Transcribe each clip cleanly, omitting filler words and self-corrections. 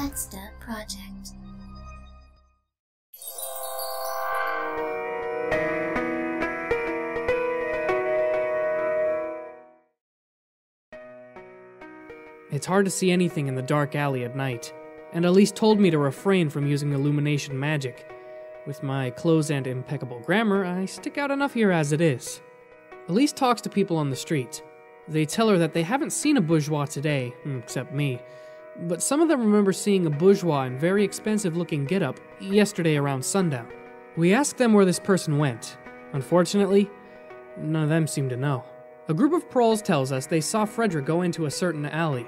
That's the project. It's hard to see anything in the dark alley at night, and Elise told me to refrain from using illumination magic. With my clothes and impeccable grammar, I stick out enough here as it is. Elise talks to people on the street. They tell her that they haven't seen a bourgeois today, except me, but some of them remember seeing a bourgeois in very expensive-looking getup yesterday around sundown. We asked them where this person went. Unfortunately, none of them seem to know. A group of proles tells us they saw Frederic go into a certain alley,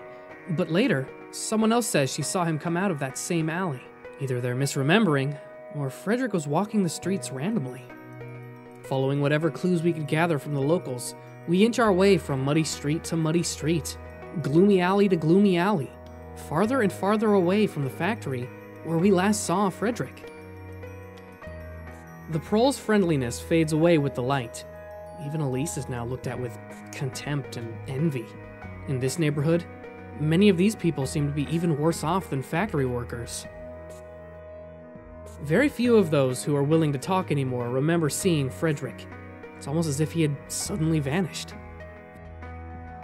but later, someone else says she saw him come out of that same alley. Either they're misremembering, or Frederic was walking the streets randomly. Following whatever clues we could gather from the locals, we inch our way from muddy street to muddy street, gloomy alley to gloomy alley, farther and farther away from the factory where we last saw Frederic. The prole's friendliness fades away with the light. Even Elise is now looked at with contempt and envy. In this neighborhood, many of these people seem to be even worse off than factory workers. Very few of those who are willing to talk anymore remember seeing Frederic. It's almost as if he had suddenly vanished.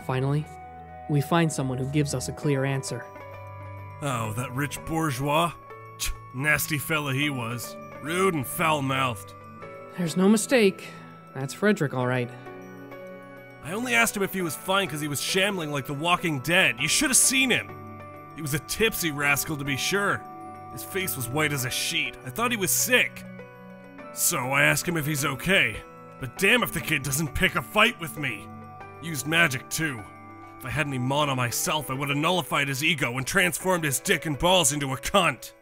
Finally, we find someone who gives us a clear answer. Oh, that rich bourgeois? Nasty fella he was. Rude and foul-mouthed. There's no mistake. That's Frederic, all right. I only asked him if he was fine because he was shambling like the Walking Dead. You should have seen him. He was a tipsy rascal, to be sure. His face was white as a sheet. I thought he was sick. So I asked him if he's okay. But damn if the kid doesn't pick a fight with me. Used magic, too. If I had any mana myself, I would have nullified his ego and transformed his dick and balls into a cunt.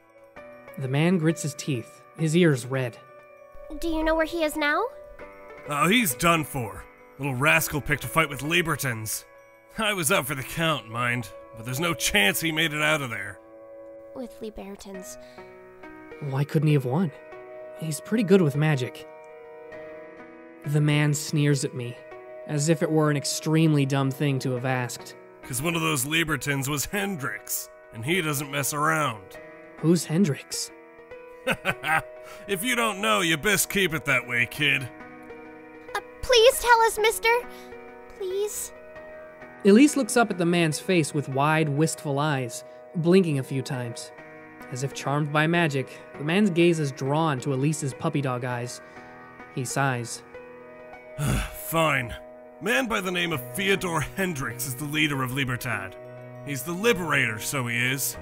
The man grits his teeth, his ears red. Do you know where he is now? Oh, he's done for. Little rascal picked a fight with Libertans. I was up for the count, mind, but there's no chance he made it out of there. With Libertans. Why couldn't he have won? He's pretty good with magic. The man sneers at me, as if it were an extremely dumb thing to have asked. 'Cause one of those Libertans was Hendrix, and he doesn't mess around. Who's Hendrix? If you don't know, you best keep it that way, kid. Please tell us, mister. Please. Elise looks up at the man's face with wide, wistful eyes, blinking a few times. As if charmed by magic, the man's gaze is drawn to Elise's puppy dog eyes. He sighs. Fine. Man by the name of Fyodor Hendrix is the leader of Libertan. He's the liberator, so he is.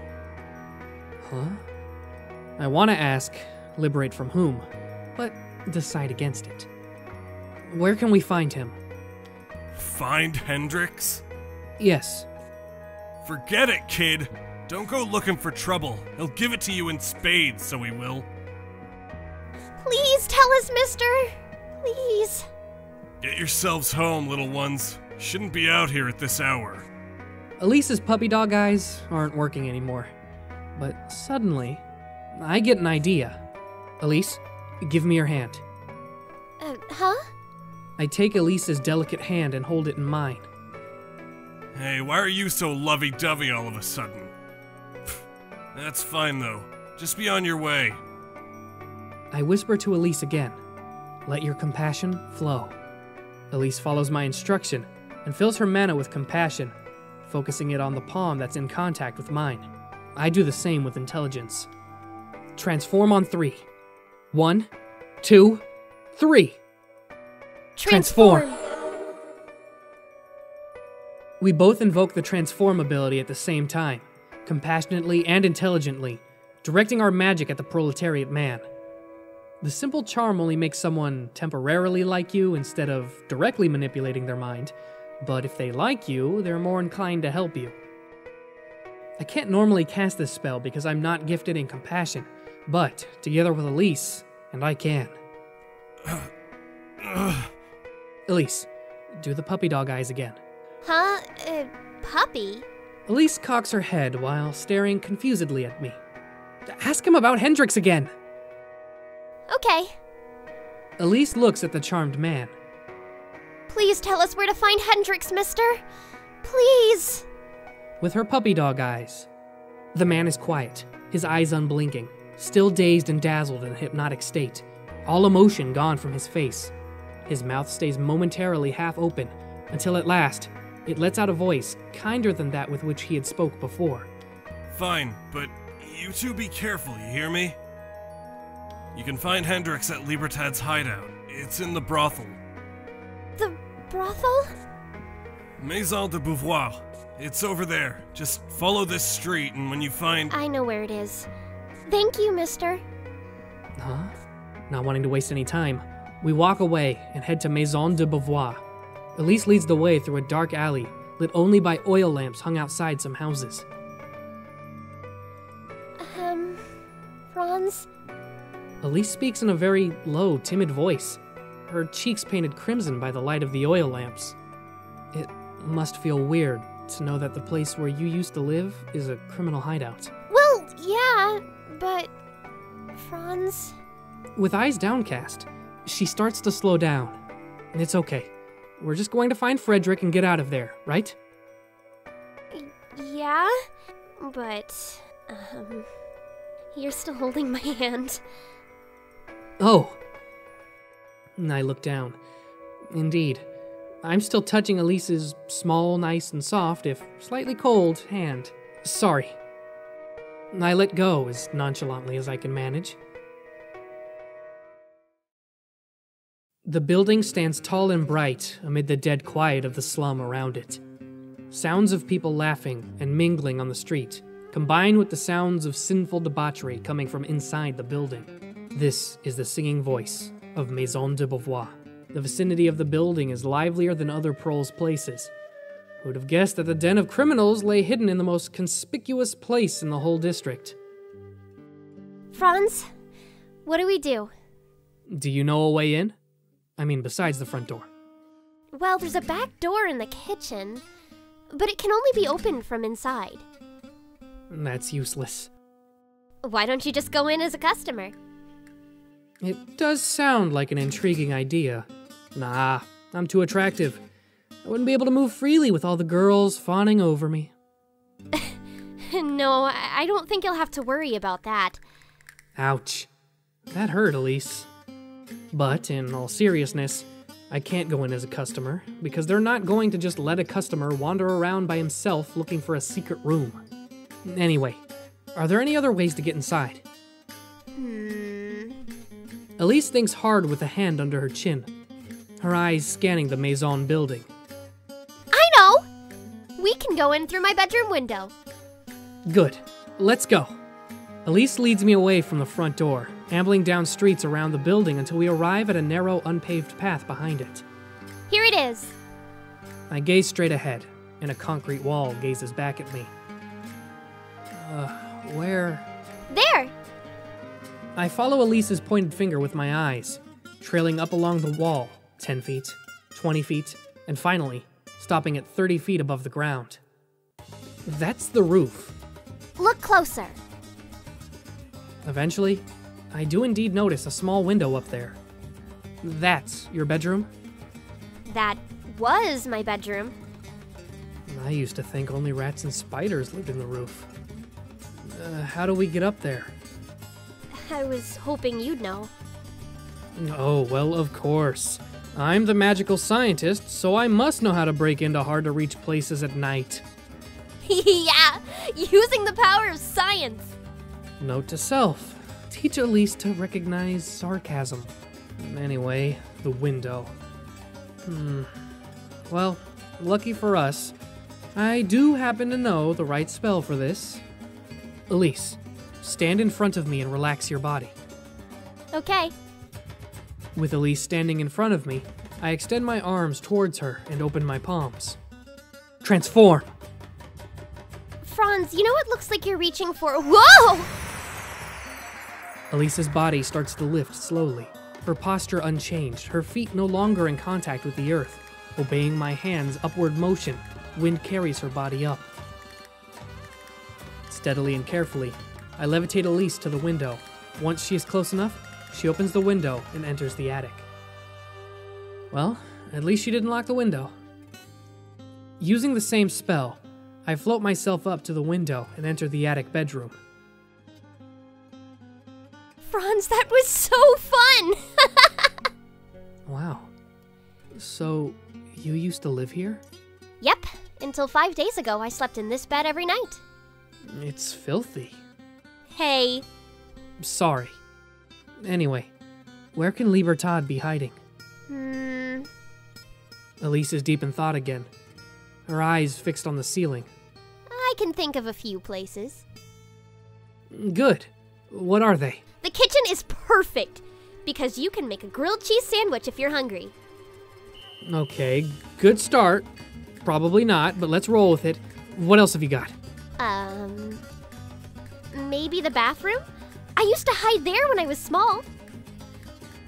Huh? I want to ask, liberate from whom, but decide against it. Where can we find him? Find Hendrix? Yes. Forget it, kid. Don't go looking for trouble. He'll give it to you in spades, so he will. Please tell us, mister. Please. Get yourselves home, little ones. Shouldn't be out here at this hour. Elise's puppy dog eyes aren't working anymore. But suddenly, I get an idea. Elise, give me your hand. Huh? I take Elise's delicate hand and hold it in mine. Hey, why are you so lovey-dovey all of a sudden? That's fine, though. Just be on your way. I whisper to Elise again. Let your compassion flow. Elise follows my instruction and fills her mana with compassion, focusing it on the palm that's in contact with mine. I do the same with intelligence. Transform on 3. 1, 2, 3. Transform! We both invoke the transform ability at the same time, compassionately and intelligently, directing our magic at the proletariat man. The simple charm only makes someone temporarily like you instead of directly manipulating their mind, but if they like you, they're more inclined to help you. I can't normally cast this spell because I'm not gifted in compassion, but together with Elise, and I can. Elise, do the puppy dog eyes again. Huh? Puppy? Elise cocks her head while staring confusedly at me. Ask him about Hendrix again! Okay. Elise looks at the charmed man. Please tell us where to find Hendrix, mister. Please. With her puppy dog eyes. The man is quiet, his eyes unblinking, still dazed and dazzled in a hypnotic state, all emotion gone from his face. His mouth stays momentarily half open, until at last, it lets out a voice kinder than that with which he had spoke before. Fine, but you two be careful, you hear me? You can find Hendrix at Libertan's hideout. It's in the brothel. The brothel? Maison de Beauvoir. It's over there. Just follow this street, and when you find... I know where it is. Thank you, mister. Huh? Not wanting to waste any time, we walk away and head to Maison de Beauvoir. Elise leads the way through a dark alley, lit only by oil lamps hung outside some houses. Franz? Elise speaks in a very low, timid voice, her cheeks painted crimson by the light of the oil lamps. It must feel weird to know that the place where you used to live is a criminal hideout. Well, yeah, but... Franz? With eyes downcast, she starts to slow down. It's okay. We're just going to find Frederic and get out of there, right? Yeah, but... You're still holding my hand. Oh. I look down. Indeed. I'm still touching Elise's small, nice, and soft, if slightly cold, hand. Sorry. I let go as nonchalantly as I can manage. The building stands tall and bright amid the dead quiet of the slum around it. Sounds of people laughing and mingling on the street combine with the sounds of sinful debauchery coming from inside the building. This is the singing voice of Maison de Beauvoir. The vicinity of the building is livelier than other proles' places. Who would have guessed that the den of criminals lay hidden in the most conspicuous place in the whole district? Franz, what do we do? Do you know a way in? I mean, besides the front door. Well, there's a back door in the kitchen, but it can only be opened from inside. That's useless. Why don't you just go in as a customer? It does sound like an intriguing idea. Nah, I'm too attractive. I wouldn't be able to move freely with all the girls fawning over me. No, I don't think you'll have to worry about that. Ouch. That hurt, Elise. But, in all seriousness, I can't go in as a customer, because they're not going to just let a customer wander around by himself looking for a secret room. Anyway, are there any other ways to get inside? Elise thinks hard with a hand under her chin, her eyes scanning the Maison building. I know! We can go in through my bedroom window. Good. Let's go. Elise leads me away from the front door, ambling down streets around the building until we arrive at a narrow, unpaved path behind it. Here it is. I gaze straight ahead, and a concrete wall gazes back at me. Where? There! I follow Elise's pointed finger with my eyes, trailing up along the wall, 10 feet, 20 feet, and finally, stopping at 30 feet above the ground. That's the roof. Look closer. Eventually, I do indeed notice a small window up there. That's your bedroom? That was my bedroom. I used to think only rats and spiders lived in the roof. How do we get up there? I was hoping you'd know. Oh, well, of course. I'm the magical scientist, so I must know how to break into hard-to-reach places at night. Yeah, using the power of science. Note to self, teach Elise to recognize sarcasm. Anyway, the window. Well, lucky for us, I do happen to know the right spell for this. Elise, stand in front of me and relax your body. Okay. With Elise standing in front of me, I extend my arms towards her and open my palms. Transform! Franz, you know it looks like you're reaching for— Whoa! Elise's body starts to lift slowly, her posture unchanged, her feet no longer in contact with the earth. Obeying my hand's upward motion, wind carries her body up. Steadily and carefully, I levitate Elise to the window. Once she is close enough, she opens the window and enters the attic. Well, at least she didn't lock the window. Using the same spell, I float myself up to the window and enter the attic bedroom. Franz, that was so fun! Wow. So, you used to live here? Yep, until 5 days ago I slept in this bed every night. It's filthy. Hey. Sorry. Anyway, where can Libertan be hiding? Elise is deep in thought again, her eyes fixed on the ceiling. I can think of a few places. Good. What are they? The kitchen is perfect, because you can make a grilled cheese sandwich if you're hungry. Okay, good start. Probably not, but let's roll with it. What else have you got? Maybe the bathroom? I used to hide there when I was small.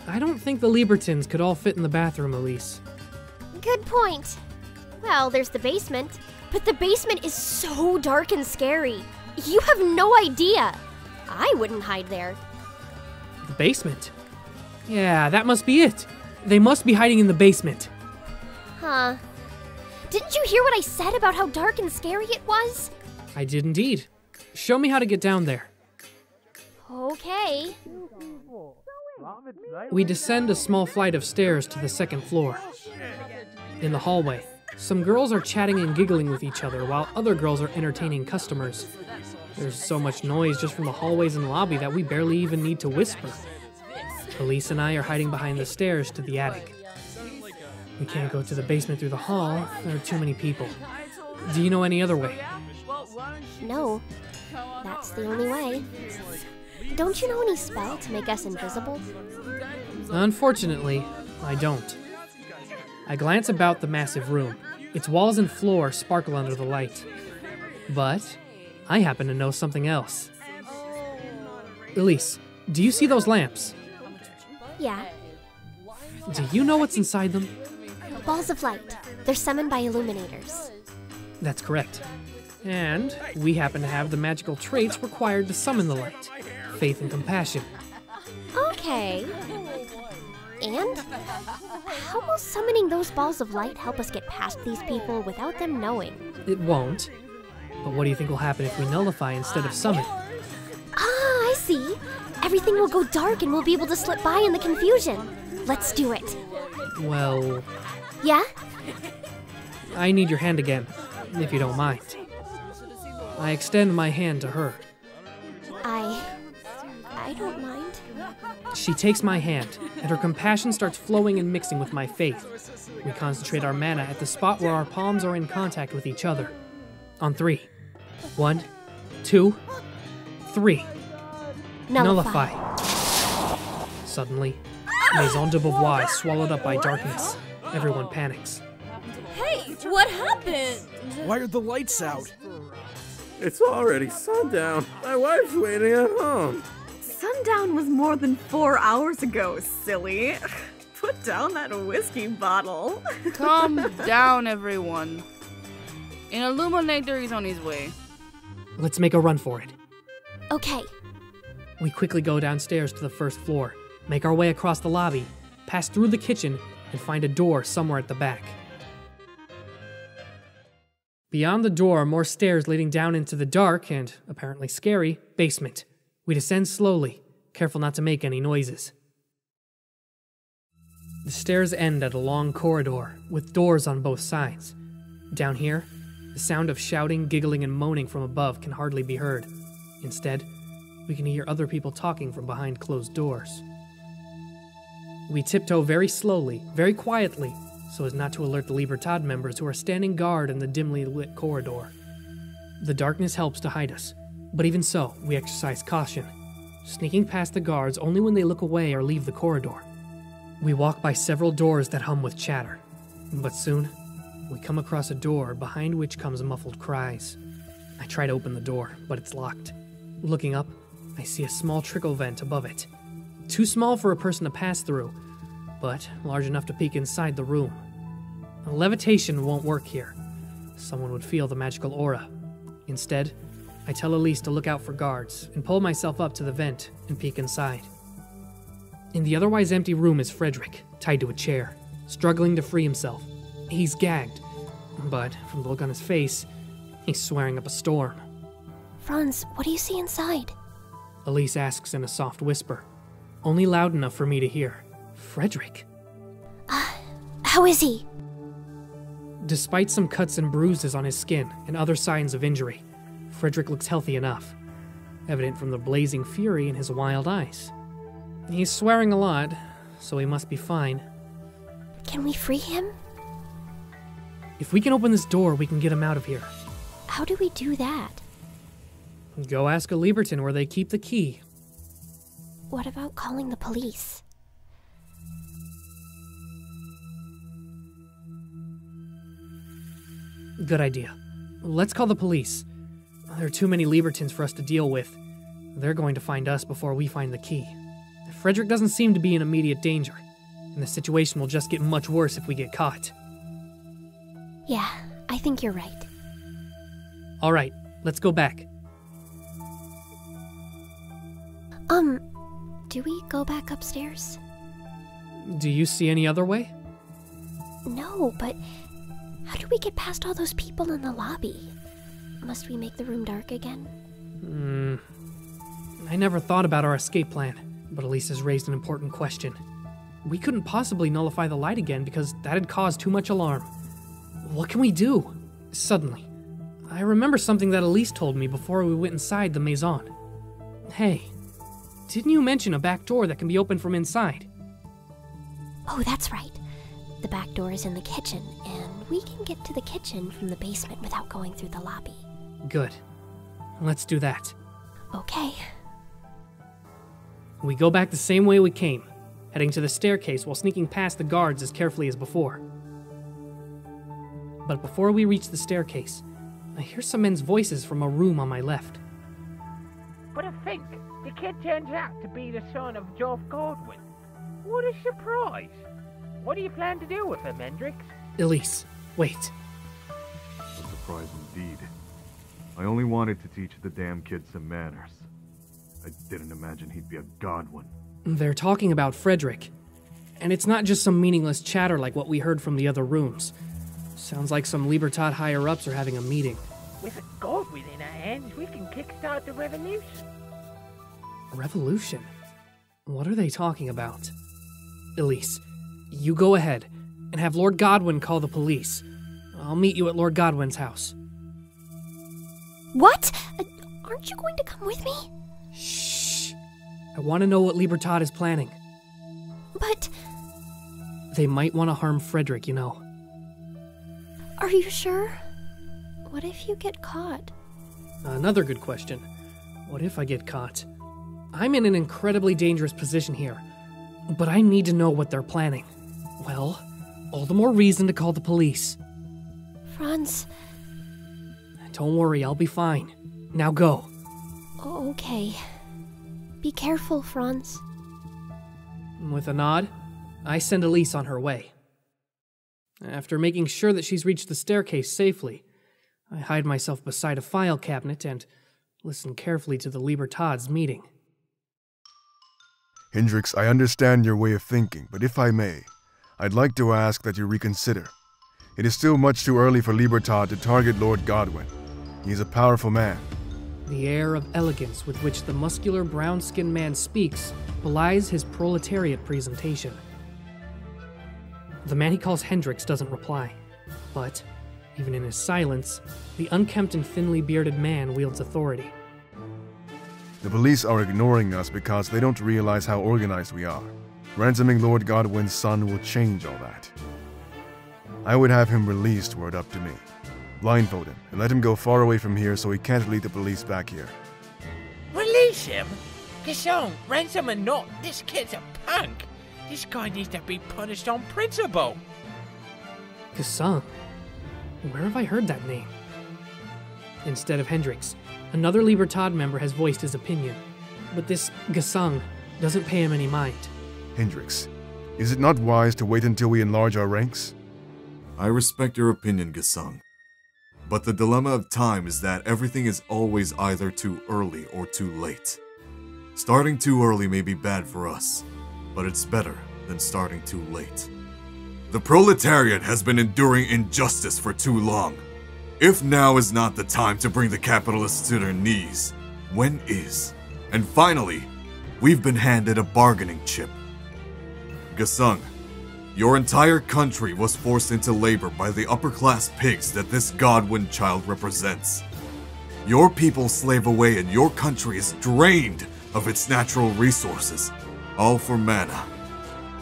I don't think the Libertans could all fit in the bathroom, Elise. Good point. Well, there's the basement, but the basement is so dark and scary. You have no idea. I wouldn't hide there. The basement? Yeah, that must be it. They must be hiding in the basement. Huh. Didn't you hear what I said about how dark and scary it was? I did indeed. Show me how to get down there. Okay. We descend a small flight of stairs to the second floor. In the hallway, some girls are chatting and giggling with each other while other girls are entertaining customers. There's so much noise just from the hallways and lobby that we barely even need to whisper. Elise and I are hiding behind the stairs to the attic. We can't go to the basement through the hall. There are too many people. Do you know any other way? No. That's the only way. Don't you know any spell to make us invisible? Unfortunately, I don't. I glance about the massive room. Its walls and floor sparkle under the light. But I happen to know something else. Elise, do you see those lamps? Yeah. Do you know what's inside them? Balls of light. They're summoned by illuminators. That's correct. And we happen to have the magical traits required to summon the light. Faith and compassion. Okay. And? How will summoning those balls of light help us get past these people without them knowing? It won't. But what do you think will happen if we nullify instead of summon? Ah, I see. Everything will go dark and we'll be able to slip by in the confusion. Let's do it. Well... Yeah? I need your hand again, if you don't mind. I extend my hand to her. I don't mind. She takes my hand, and her compassion starts flowing and mixing with my faith. We concentrate our mana at the spot where our palms are in contact with each other. On 3. 1, 2, 3. Nullify. Suddenly, Maison de Beauvoir is swallowed up by darkness. Everyone panics. Hey, what happened? Why are the lights out? It's already sundown. My wife's waiting at home. Sundown was more than 4 hours ago, silly. Put down that whiskey bottle. Calm down, everyone. An illuminator is on his way. Let's make a run for it. Okay. We quickly go downstairs to the first floor, make our way across the lobby, pass through the kitchen, and find a door somewhere at the back. Beyond the door, more stairs leading down into the dark and, apparently scary, basement. We descend slowly, careful not to make any noises. The stairs end at a long corridor, with doors on both sides. Down here, the sound of shouting, giggling, and moaning from above can hardly be heard. Instead, we can hear other people talking from behind closed doors. We tiptoe very slowly, very quietly, so as not to alert the Libertan members who are standing guard in the dimly lit corridor. The darkness helps to hide us, but even so, we exercise caution, sneaking past the guards only when they look away or leave the corridor. We walk by several doors that hum with chatter, but soon, we come across a door behind which comes muffled cries. I try to open the door, but it's locked. Looking up, I see a small trickle vent above it. Too small for a person to pass through, but large enough to peek inside the room. Levitation won't work here. Someone would feel the magical aura. Instead, I tell Elise to look out for guards and pull myself up to the vent and peek inside. In the otherwise empty room is Frederic, tied to a chair, struggling to free himself. He's gagged, but from the look on his face, He's swearing up a storm. Franz, what do you see inside? Elise asks in a soft whisper, only loud enough for me to hear. Frederic. How is he? Despite some cuts and bruises on his skin and other signs of injury, Frederic looks healthy enough, evident from the blazing fury in his wild eyes. He's swearing a lot, so he must be fine. Can we free him? If we can open this door, we can get him out of here. How do we do that? Go ask a Libertan where they keep the key. What about calling the police? Good idea. Let's call the police. There are too many Libertans for us to deal with. They're going to find us before we find the key. Frederic doesn't seem to be in immediate danger, and the situation will just get much worse if we get caught. Yeah, I think you're right. All right, let's go back. Do we go back upstairs? Do you see any other way? No, but how do we get past all those people in the lobby? Must we make the room dark again? I never thought about our escape plan, but Elise has raised an important question. We couldn't possibly nullify the light again because that'd cause too much alarm. What can we do? Suddenly, I remember something that Elise told me before we went inside the maison. Hey, didn't you mention a back door that can be opened from inside? Oh, that's right. The back door is in the kitchen, and we can get to the kitchen from the basement without going through the lobby. Good. Let's do that. Okay. We go back the same way we came, heading to the staircase while sneaking past the guards as carefully as before. But before we reach the staircase, I hear some men's voices from a room on my left. But I think the kid turns out to be the son of Geoff Godwin. What a surprise! What do you plan to do with him, Hendrix? Elise, wait. A surprise indeed. I only wanted to teach the damn kid some manners. I didn't imagine he'd be a Godwin. They're talking about Frederic. And it's not just some meaningless chatter like what we heard from the other rooms. Sounds like some Libertan higher-ups are having a meeting. With a Godwin in our hands, we can kickstart the revolution. Revolution? What are they talking about? Elise, you go ahead and have Lord Godwin call the police. I'll meet you at Lord Godwin's house. What? Aren't you going to come with me? Shh. I want to know what Libertan is planning. But... They might want to harm Frederic, you know. Are you sure? What if you get caught? Another good question. What if I get caught? I'm in an incredibly dangerous position here, but I need to know what they're planning. Well, all the more reason to call the police. Franz... Don't worry, I'll be fine. Now go. Okay. Be careful, Franz. With a nod, I send Elise on her way. After making sure that she's reached the staircase safely, I hide myself beside a file cabinet and listen carefully to the Libertad's meeting. Hendrix, I understand your way of thinking, but if I may, I'd like to ask that you reconsider. It is still much too early for Libertad to target Lord Godwin. He is a powerful man. The air of elegance with which the muscular brown-skinned man speaks belies his proletariat presentation. The man he calls Hendrix doesn't reply, but, even in his silence, the unkempt and thinly bearded man wields authority. The police are ignoring us because they don't realize how organized we are. Ransoming Lord Godwin's son will change all that. I would have him released were it up to me. Blindfold him and let him go far away from here so he can't lead the police back here. Release him? Gesang, ransom or not, this kid's a punk. This guy needs to be punished on principle. Gesang? Where have I heard that name? Instead of Hendrix, another Libertad member has voiced his opinion, but this Gesang doesn't pay him any mind. Hendrix, is it not wise to wait until we enlarge our ranks? I respect your opinion, Gesang. But the dilemma of time is that everything is always either too early or too late. Starting too early may be bad for us, but it's better than starting too late. The proletariat has been enduring injustice for too long. If now is not the time to bring the capitalists to their knees, when is? And finally, we've been handed a bargaining chip. Gesang, your entire country was forced into labor by the upper-class pigs that this Godwin child represents. Your people slave away and your country is drained of its natural resources, all for mana.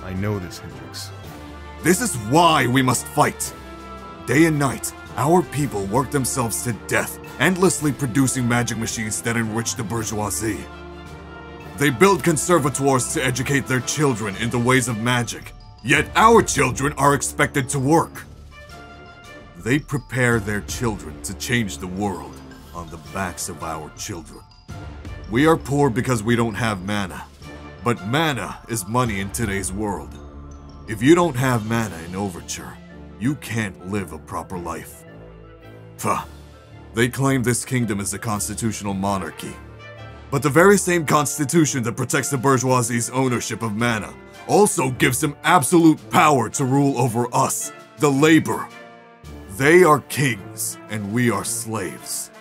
I know this, Hendrix. This is why we must fight. Day and night, our people work themselves to death, endlessly producing magic machines that enrich the bourgeoisie. They build conservatoires to educate their children in the ways of magic, yet our children are expected to work. They prepare their children to change the world on the backs of our children. We are poor because we don't have mana, but mana is money in today's world. If you don't have mana in Overture, you can't live a proper life. Pah. They claim this kingdom is a constitutional monarchy. But the very same constitution that protects the bourgeoisie's ownership of mana also gives them absolute power to rule over us, the labor. They are kings and we are slaves.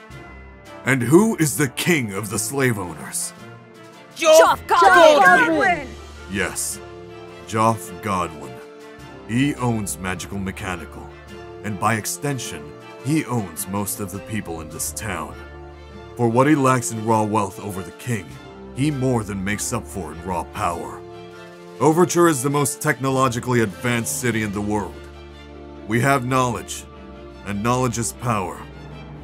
And who is the king of the slave owners? Joff Godwin! Yes, Joff Godwin. He owns Magical Mechanical, and by extension, he owns most of the people in this town. For what he lacks in raw wealth over the king, he more than makes up for in raw power. Overture is the most technologically advanced city in the world. We have knowledge, and knowledge is power.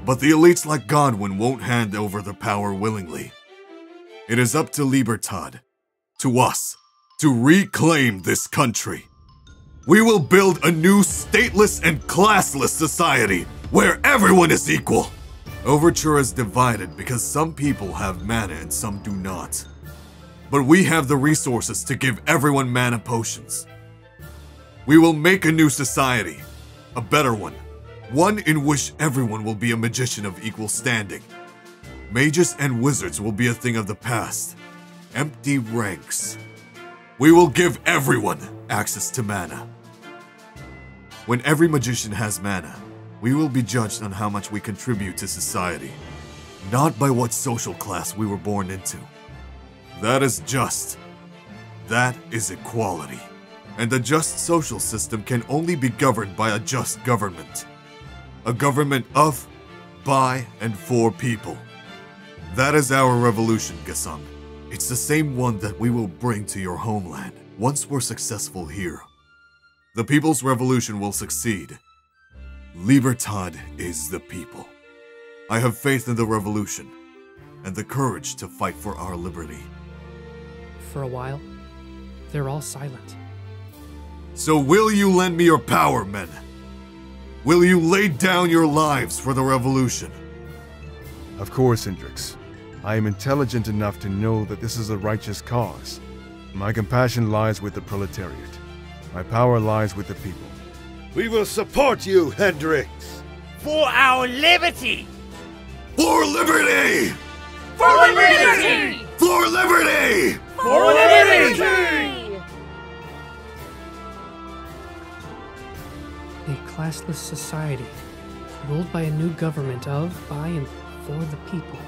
But the elites like Godwin won't hand over their power willingly. It is up to Libertan, to us, to reclaim this country. We will build a new stateless and classless society where everyone is equal. Overture is divided because some people have mana and some do not. But we have the resources to give everyone mana potions. We will make a new society, a better one. One in which everyone will be a magician of equal standing. Mages and wizards will be a thing of the past. Empty ranks. We will give everyone access to mana. When every magician has mana, we will be judged on how much we contribute to society, not by what social class we were born into. That is just. That is equality. And a just social system can only be governed by a just government. A government of, by, and for people. That is our revolution, Gesang. It's the same one that we will bring to your homeland once we're successful here. The people's revolution will succeed. Libertan is the people. I have faith in the revolution and the courage to fight for our liberty. For a while, they're all silent. So will you lend me your power, men? Will you lay down your lives for the revolution? Of course, Hendrix. I am intelligent enough to know that this is a righteous cause. My compassion lies with the proletariat. My power lies with the people. We will support you, Hendrix. For our liberty! For liberty! For liberty! For liberty! For liberty! A classless society, ruled by a new government of, by, and for the people.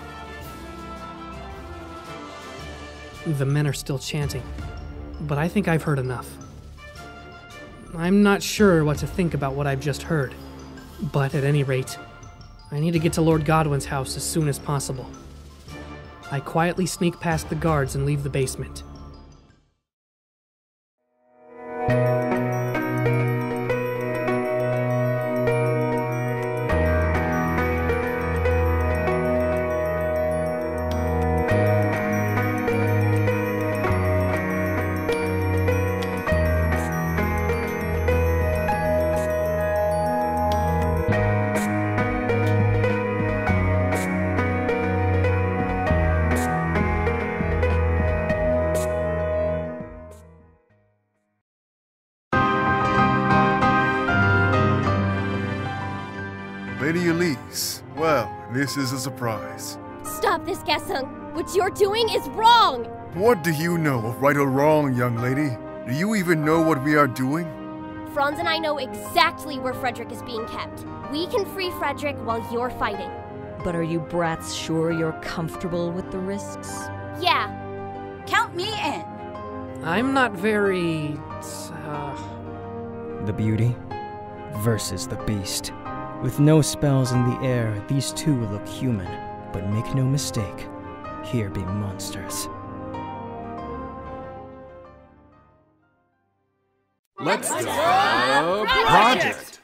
The men are still chanting, but I think I've heard enough. I'm not sure what to think about what I've just heard, but at any rate, I need to get to Lord Godwin's house as soon as possible. I quietly sneak past the guards and leave the basement. Lady Elise, well, this is a surprise. Stop this, Gesang. What you're doing is wrong. What do you know of right or wrong, young lady? Do you even know what we are doing? Franz and I know exactly where Frederic is being kept. We can free Frederic while you're fighting. But are you brats sure you're comfortable with the risks? Yeah. Count me in. I'm not very... The beauty versus the beast. With no spells in the air, these two look human. But make no mistake, here be monsters. Let's go! Project!